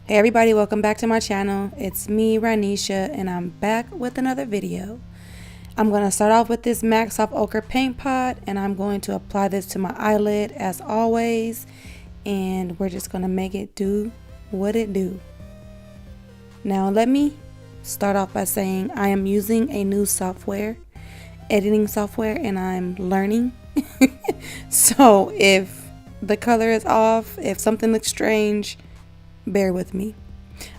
Hey everybody, welcome back to my channel. It's me, Ronisha, and I'm back with another video. I'm going to start off with this MAC Soft Ochre paint pot, and I'm going to apply this to my eyelid as always, and we're just going to make it do what it do. Now let me start off by saying I am using a new software, editing software, and I'm learning. So if the color is off, if something looks strange, bear with me.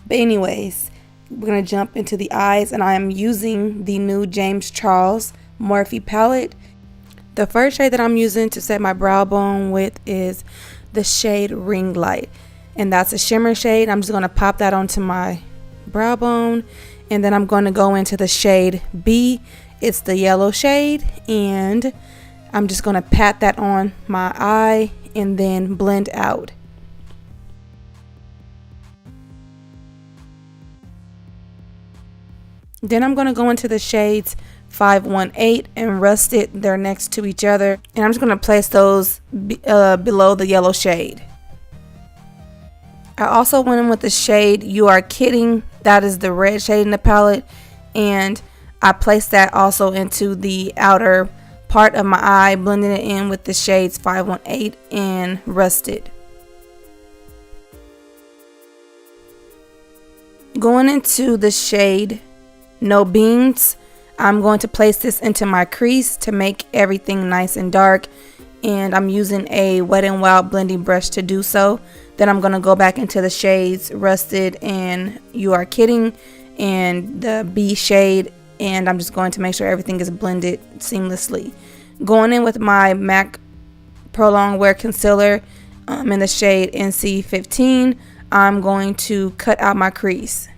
But anyways, we're gonna jump into the eyes, and I am using the new James Charles Morphe palette. The first shade that I'm using to set my brow bone with is the shade Ring Light, and that's a shimmer shade. I'm just gonna pop that onto my brow bone, and then I'm going to go into the shade B. It's the yellow shade, and I'm just gonna pat that on my eye and then blend out. Then I'm going to go into the shades 518 and Rusted. They're next to each other. And I'm just going to place those below the yellow shade. I also went in with the shade You Are Kidding. That is the red shade in the palette. And I placed that also into the outer part of my eye, blending it in with the shades 518 and Rusted. Going into the shade No Beans, I'm going to place this into my crease to make everything nice and dark, and I'm using a Wet n Wild blending brush to do so. Then I'm going to go back into the shades Rusted and You Are Kidding and the B shade, and I'm just going to make sure everything is blended seamlessly. Going in with my MAC Prolonged Wear Concealer in the shade NC15, I'm going to cut out my crease.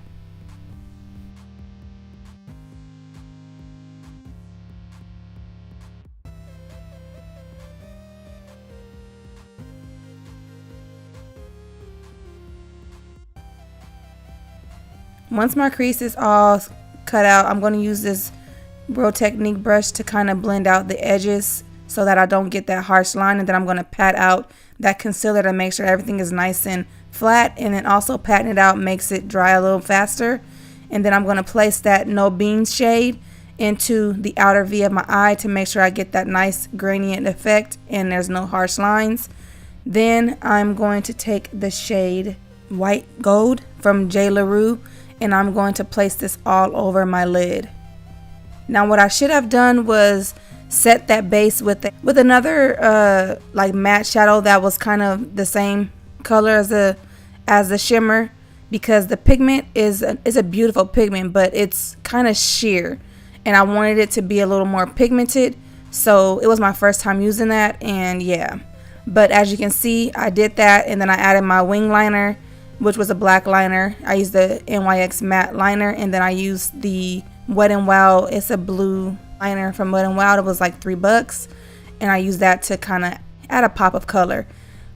Once my crease is all cut out, I'm going to use this Real Technique brush to kind of blend out the edges so that I don't get that harsh line, and then I'm going to pat out that concealer to make sure everything is nice and flat, and then also patting it out makes it dry a little faster. And then I'm going to place that No Beans shade into the outer V of my eye to make sure I get that nice gradient effect and there's no harsh lines. Then I'm going to take the shade White Gold from J. LaRue, and I'm going to place this all over my lid. Now what I should have done was set that base with another like matte shadow that was kind of the same color as the shimmer, because the pigment is a beautiful pigment, but it's kind of sheer, and I wanted it to be a little more pigmented. So it was my first time using that, and yeah. But as you can see, I did that, and then I added my wing liner, which was a black liner. I used the NYX matte liner, and then I used the Wet n Wild. It's a blue liner from Wet n Wild. It was like $3, and I used that to kind of add a pop of color.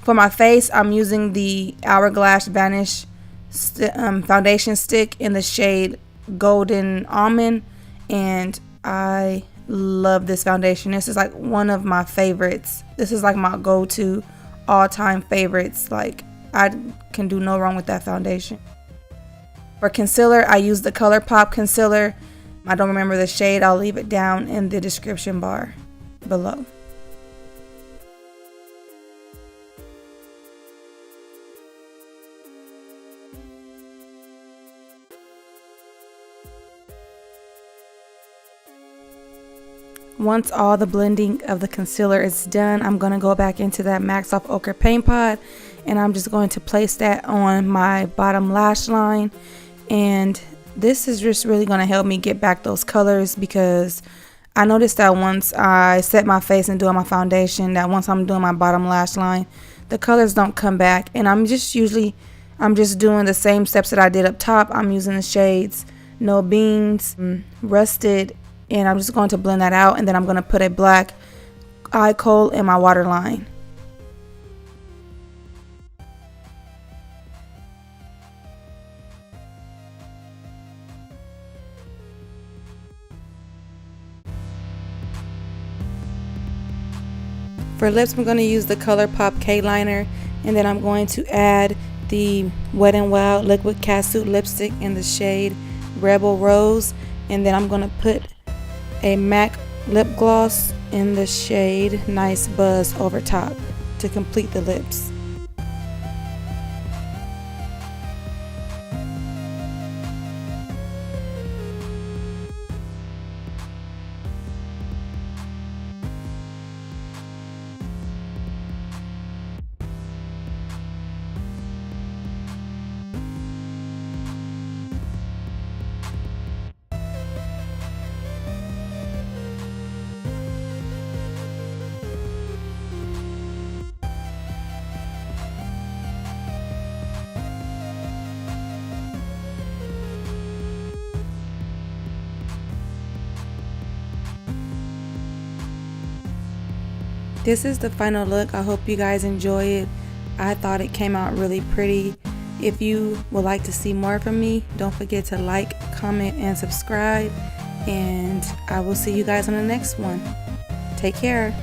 For my face, I'm using the Hourglass Vanish foundation stick in the shade Golden Almond, and I love this foundation. This is like one of my favorites. This is like my go-to all-time favorites. Like, I can do no wrong with that foundation. For concealer, I use the ColourPop concealer. I don't remember the shade. I'll leave it down in the description bar below. Once all the blending of the concealer is done, I'm going to go back into that MAC Soft Ochre paint pot, and I'm just going to place that on my bottom lash line. And this is just really going to help me get back those colors, because I noticed that once I set my face and doing my foundation, that once I'm doing my bottom lash line, the colors don't come back. And I'm just doing the same steps that I did up top. I'm using the shades No Beans, Rusted, and I'm just going to blend that out, and then I'm going to put a black eye kohl in my waterline. For lips, I'm going to use the ColourPop K liner, and then I'm going to add the Wet n Wild Liquid Catsuit lipstick in the shade Rebel Rose, and then I'm going to put a MAC lip gloss in the shade Nice Buzz over top to complete the lips. This is the final look. I hope you guys enjoy it. I thought it came out really pretty. If you would like to see more from me, don't forget to like, comment, and subscribe. And I will see you guys on the next one. Take care.